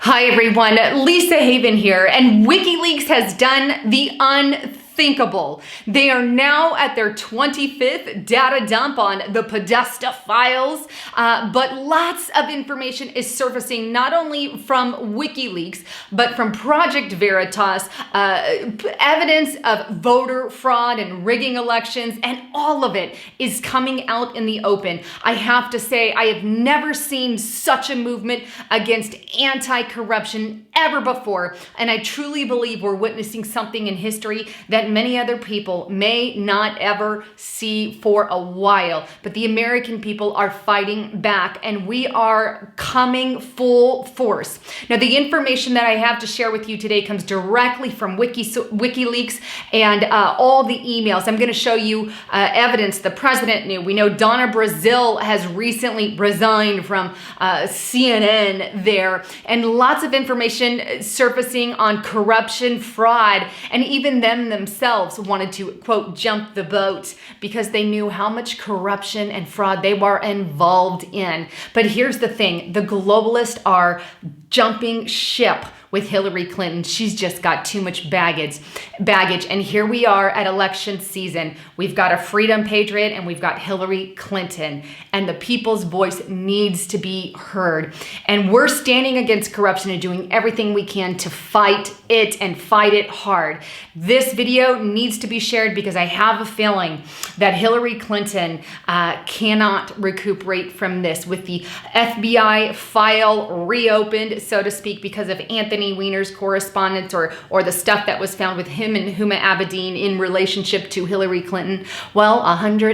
Hi everyone, Lisa Haven here, and Wikileaks has done the unthinkable. They are now at their 25th data dump on the Podesta files, but lots of information is surfacing not only from Wikileaks, but from Project Veritas, evidence of voter fraud and rigging elections, and all of it is coming out in the open. I have to say, I have never seen such a movement against anti-corruption ever before, and I truly believe we're witnessing something in history that many other people may not ever see for a while. But the American people are fighting back, and we are coming full force. Now, the information that I have to share with you today comes directly from Wikileaks and all the emails. I'm going to show you evidence the president knew. We know Donna Brazil has recently resigned from CNN there, and lots of information surfacing on corruption, fraud, and even them themselves wanted to, quote, jump the boat because they knew how much corruption and fraud they were involved in. But here's the thing, the globalists are jumping ship with Hillary Clinton. She's just got too much baggage. And here we are at election season. We've got a freedom patriot and we've got Hillary Clinton, and the people's voice needs to be heard. And we're standing against corruption and doing everything we can to fight it and fight it hard. This video needs to be shared because I have a feeling that Hillary Clinton cannot recuperate from this, with the FBI file reopened, so to speak, because of Anthony Weiner's correspondence or the stuff that was found with him and Huma Abedin in relationship to Hillary Clinton. Well,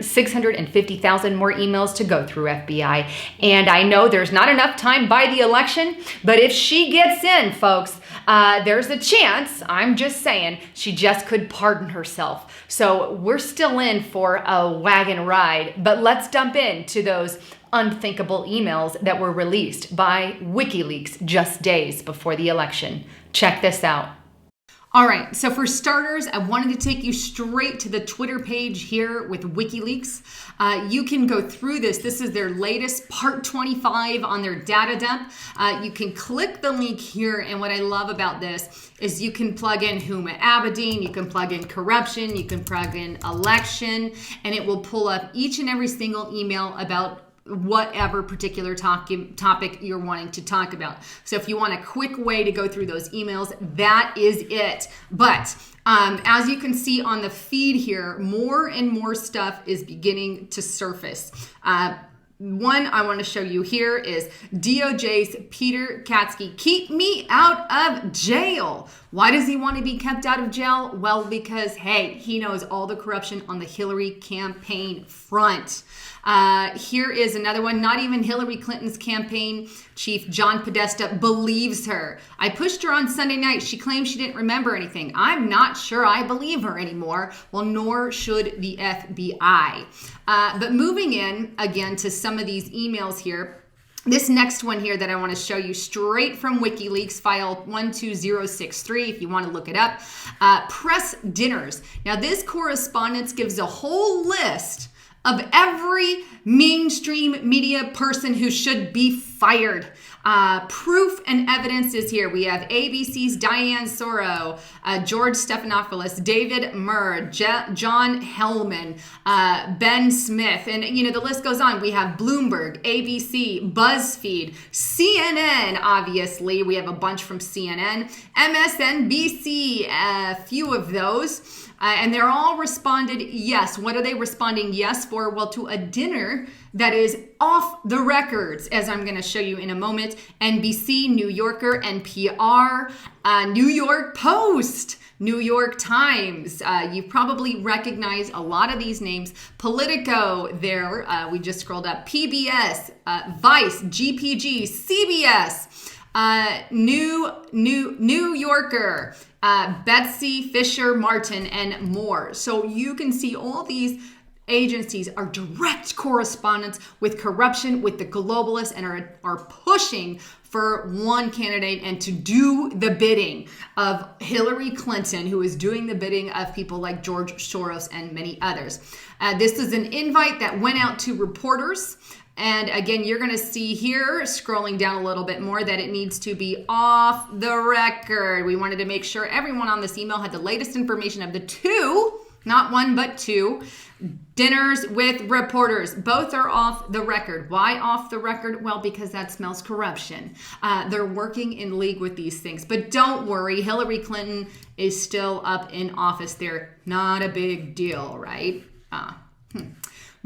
650,000 more emails to go through, FBI. And I know there's not enough time by the election, but if she gets in, folks, there's a chance, I'm just saying, she just could pardon herself. So we're still in for a wagon ride, but let's dump into those unthinkable emails that were released by Wikileaks just days before the election. Check this out. All right, so for starters, I wanted to take you straight to the Twitter page here with Wikileaks. You can go through this. This is their latest part 25 on their data dump. You can click the link here, and what I love about this is you can plug in Huma Abedin, you can plug in corruption, you can plug in election, and it will pull up each and every single email about whatever particular topic you're wanting to talk about. So if you want a quick way to go through those emails, that is it. But as you can see on the feed here, more and more stuff is beginning to surface. One I want to show you here is DOJ's Peter Katsky. Keep me out of jail. Why does he want to be kept out of jail? Well, because, hey, he knows all the corruption on the Hillary campaign front. Here is another one. Not even Hillary Clinton's campaign chief, John Podesta, believes her. I pushed her on Sunday night. She claims she didn't remember anything. I'm not sure I believe her anymore. Well, nor should the FBI. But moving in again to some of these emails here. This next one here that I want to show you straight from Wikileaks, file 12063, if you want to look it up. Press dinners. Now, this correspondence gives a whole list of every mainstream media person who should be fired. Proof and evidence is here. We have ABC's Diane Soro, George Stephanopoulos, David Murr, John Hellman, Ben Smith, and the list goes on. We have Bloomberg, ABC, BuzzFeed, CNN, obviously. We have a bunch from CNN, MSNBC, a few of those. And they're all responded yes. What are they responding yes for? Well, to a dinner that is off the records, as I'm going to show you in a moment. NBC, New Yorker, NPR, New York Post, New York Times. You probably recognize a lot of these names. Politico there, we just scrolled up. PBS, Vice, GPG, CBS, New Yorker, Betsy Fisher Martin, and more. So you can see all these agencies are direct correspondents with corruption, with the globalists, and are pushing for one candidate and to do the bidding of Hillary Clinton, who is doing the bidding of people like George Soros and many others. This is an invite that went out to reporters. And again, you're going to see here, scrolling down a little bit more, that it needs to be off the record. We wanted to make sure everyone on this email had the latest information of the two, not one, but two, dinners with reporters. Both are off the record. Why off the record? Well, because that smells corruption. They're working in league with these things. But don't worry, Hillary Clinton is still up in office there. Not a big deal, right?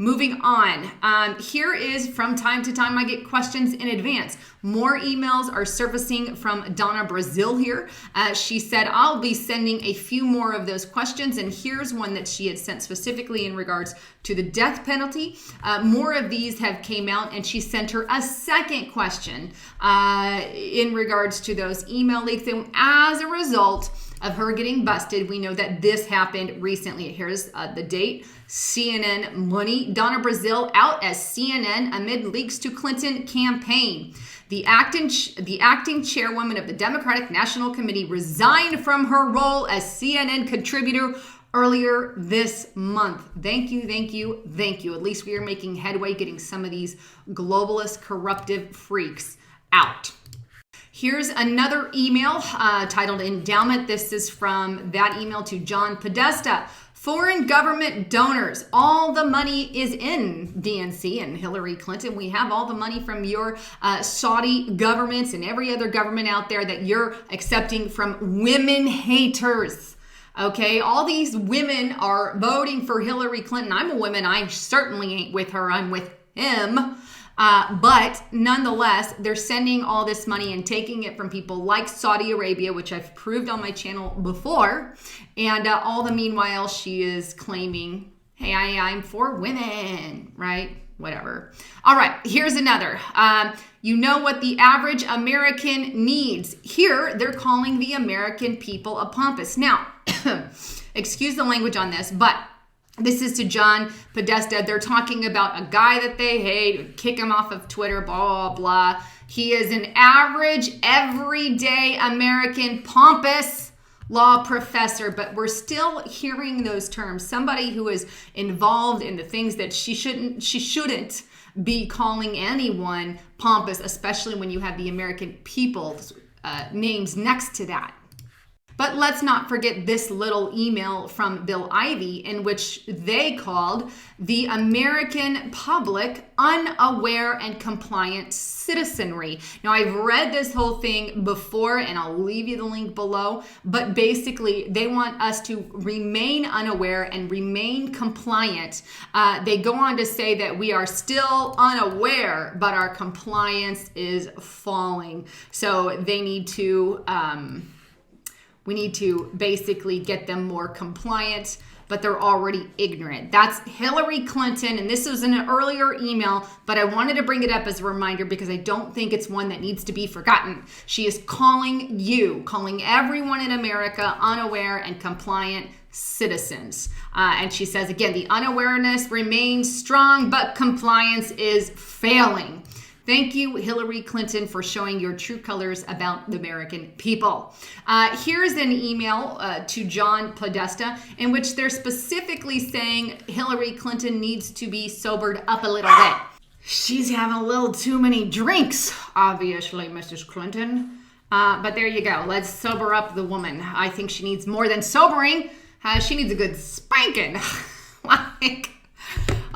Moving on, here is from time to time I get questions in advance. More emails are surfacing from Donna Brazil here. She said, I'll be sending a few more of those questions, and here's one that she had sent specifically in regards to the death penalty. More of these have came out, and she sent her a second question in regards to those email leaks. And as a result of her getting busted, we know that this happened recently. Here's the date. CNN Money. Donna Brazil out as CNN amid leaks to Clinton campaign. The acting chairwoman of the Democratic National Committee resigned from her role as CNN contributor earlier this month. Thank you, thank you, thank you. At least we are making headway getting some of these globalist corruptive freaks out. Here's another email titled Endowment. This is from that email to John Podesta. Foreign government donors. All the money is in DNC and Hillary Clinton. We have all the money from your Saudi governments and every other government out there that you're accepting from women haters. Okay, all these women are voting for Hillary Clinton. I'm a woman. I certainly ain't with her. I'm with him. But nonetheless, they're sending all this money and taking it from people like Saudi Arabia, which I've proved on my channel before. And all the meanwhile, she is claiming, hey, I'm for women, right? Whatever. All right, here's another. You know what the average American needs. Here, they're calling the American people a pompous. Now, excuse the language on this, but this is to John Podesta. They're talking about a guy that they hate, kick him off of Twitter, blah, blah, blah. He is an average, everyday American pompous law professor, but we're still hearing those terms. Somebody who is involved in the things that she shouldn't be calling anyone pompous, especially when you have the American people's names next to that. But let's not forget this little email from Bill Ivey in which they called the American public unaware and compliant citizenry. Now, I've read this whole thing before, and I'll leave you the link below, but basically they want us to remain unaware and remain compliant. They go on to say that we are still unaware, but our compliance is falling. So they need to... we need to basically get them more compliant, but they're already ignorant. That's Hillary Clinton, and this was in an earlier email, but I wanted to bring it up as a reminder because I don't think it's one that needs to be forgotten. She is calling everyone in America unaware and compliant citizens. And she says, again, the unawareness remains strong, but compliance is failing. Thank you, Hillary Clinton, for showing your true colors about the American people. Here's an email to John Podesta in which they're specifically saying Hillary Clinton needs to be sobered up a little bit. She's having a little too many drinks, obviously, Mrs. Clinton. But there you go. Let's sober up the woman. I think she needs more than sobering. She needs a good spanking.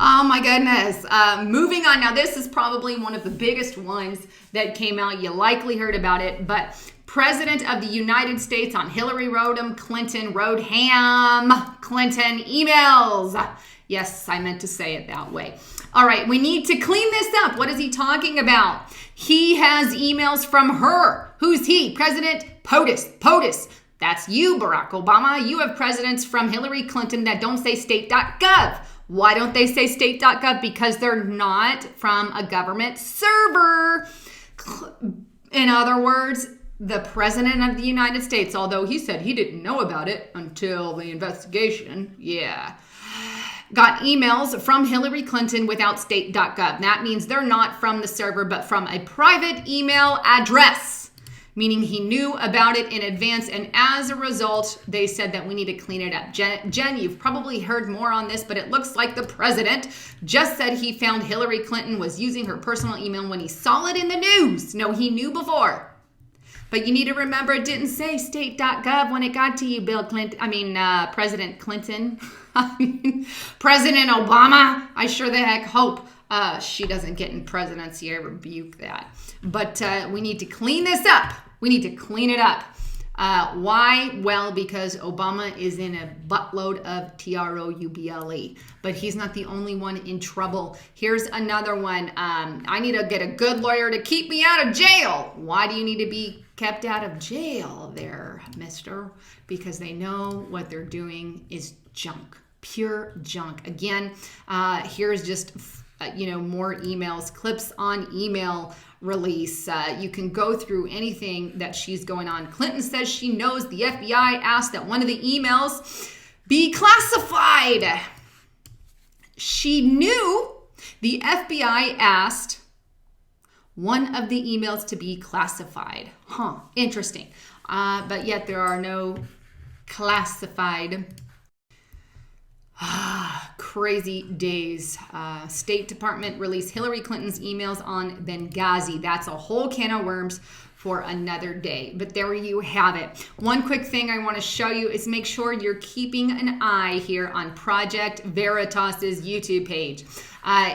Oh my goodness. Moving on. Now, this is probably one of the biggest ones that came out. You likely heard about it, but President of the United States on Hillary Rodham Clinton Clinton emails. Yes, I meant to say it that way. All right, we need to clean this up. What is he talking about? He has emails from her. Who's he? President POTUS. That's you, Barack Obama. You have presidents from Hillary Clinton that don't say state.gov. Why don't they say state.gov? Because they're not from a government server. In other words, the president of the United States, although he said he didn't know about it until the investigation, got emails from Hillary Clinton without state.gov. That means they're not from the server, but from a private email address, meaning he knew about it in advance. And as a result, they said that we need to clean it up. Jen, you've probably heard more on this, but it looks like the president just said he found Hillary Clinton was using her personal email when he saw it in the news. No, he knew before. But you need to remember it didn't say state.gov when it got to you, President Clinton. President Obama. I sure the heck hope she doesn't get in presidency. I rebuke that. But we need to clean this up. We need to clean it up. Why? Well, because Obama is in a buttload of trouble, but he's not the only one in trouble. Here's another one. I need to get a good lawyer to keep me out of jail. Why do you need to be kept out of jail there, mister? Because they know what they're doing is junk, pure junk. Again, here's just, more emails, clips on email release. You can go through anything that she's going on. Clinton says she knows the FBI asked that one of the emails be classified. She knew the FBI asked one of the emails to be classified. Interesting. But yet there are no classified. Crazy days. State Department released Hillary Clinton's emails on Benghazi. That's a whole can of worms for another day. But there you have it. One quick thing I want to show you is make sure you're keeping an eye here on Project Veritas's YouTube page.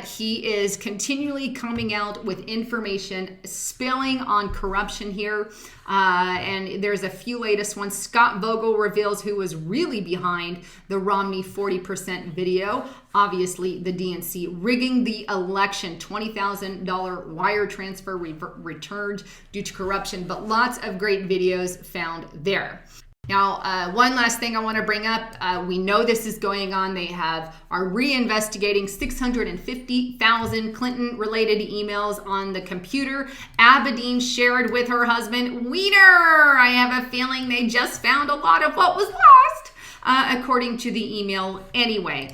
He is continually coming out with information, spilling on corruption here. And there's a few latest ones. Scott Vogel reveals who was really behind the Romney 40% video. Obviously, the DNC rigging the election, $20,000 wire transfer returned due to corruption, but lots of great videos found there. Now, one last thing I want to bring up. We know this is going on. They are reinvestigating 650,000 Clinton-related emails on the computer Abedin shared with her husband, Weiner. I have a feeling they just found a lot of what was lost, according to the email anyway.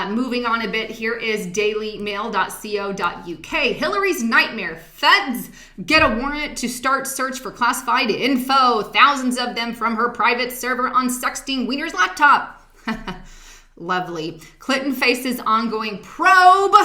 Moving on a bit, here is dailymail.co.uk. Hillary's nightmare. Feds get a warrant to start search for classified info. Thousands of them from her private server on sexting Weiner's laptop. Lovely. Clinton faces ongoing probe,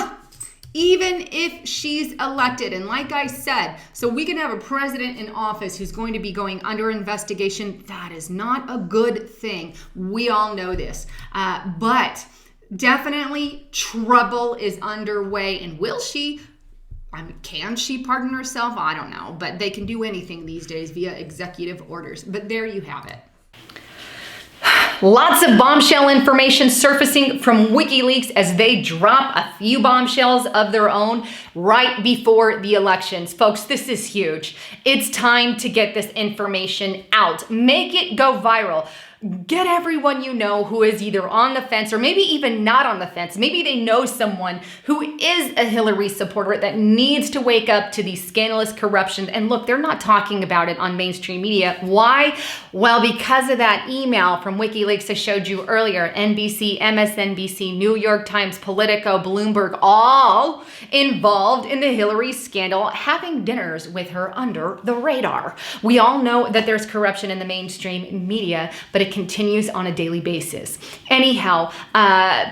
even if she's elected. And like I said, so we can have a president in office who's going to be going under investigation. That is not a good thing. We all know this. But definitely trouble is underway. And can she pardon herself? I don't know. But they can do anything these days via executive orders. But there you have it. Lots of bombshell information surfacing from Wikileaks as they drop a few bombshells of their own right before the elections. Folks, this is huge. It's time to get this information out. Make it go viral. Get everyone you know who is either on the fence or maybe even not on the fence. Maybe they know someone who is a Hillary supporter that needs to wake up to these scandalous corruption. And look, they're not talking about it on mainstream media. Why? Well, because of that email from Wikileaks I showed you earlier. NBC, MSNBC, New York Times, Politico, Bloomberg, all involved in the Hillary scandal, having dinners with her under the radar. We all know that there's corruption in the mainstream media, but it continues on a daily basis. Anyhow,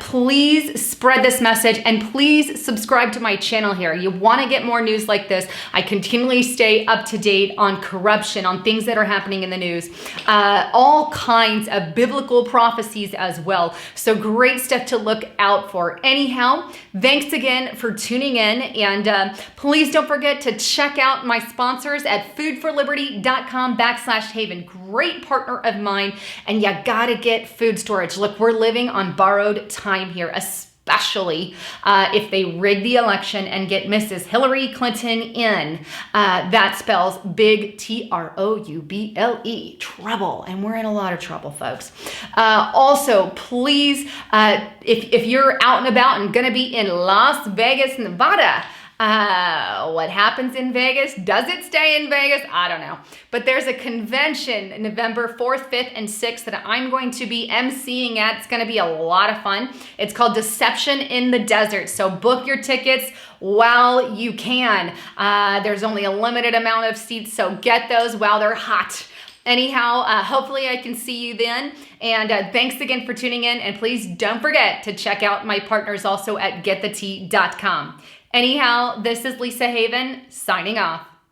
please spread this message and please subscribe to my channel here. You want to get more news like this. I continually stay up to date on corruption, on things that are happening in the news, all kinds of biblical prophecies as well. So great stuff to look out for. Anyhow, thanks again for tuning in, and please don't forget to check out my sponsors at foodforliberty.com/Haven. Great partner of mine. And you gotta get food storage. Look, we're living on borrowed time here, especially if they rig the election and get Mrs. Hillary Clinton in. That spells big TROUBLE, trouble. And we're in a lot of trouble, folks. Also, please, if you're out and about and gonna be in Las Vegas, Nevada, What happens in Vegas? Does it stay in Vegas? I don't know. But there's a convention November 4th, 5th, and 6th that I'm going to be emceeing at. It's going to be a lot of fun. It's called Deception in the Desert. So book your tickets while you can. There's only a limited amount of seats, so get those while they're hot. Anyhow, hopefully I can see you then. And thanks again for tuning in. And please don't forget to check out my partners also at getthetea.com. Anyhow, this is Lisa Haven signing off.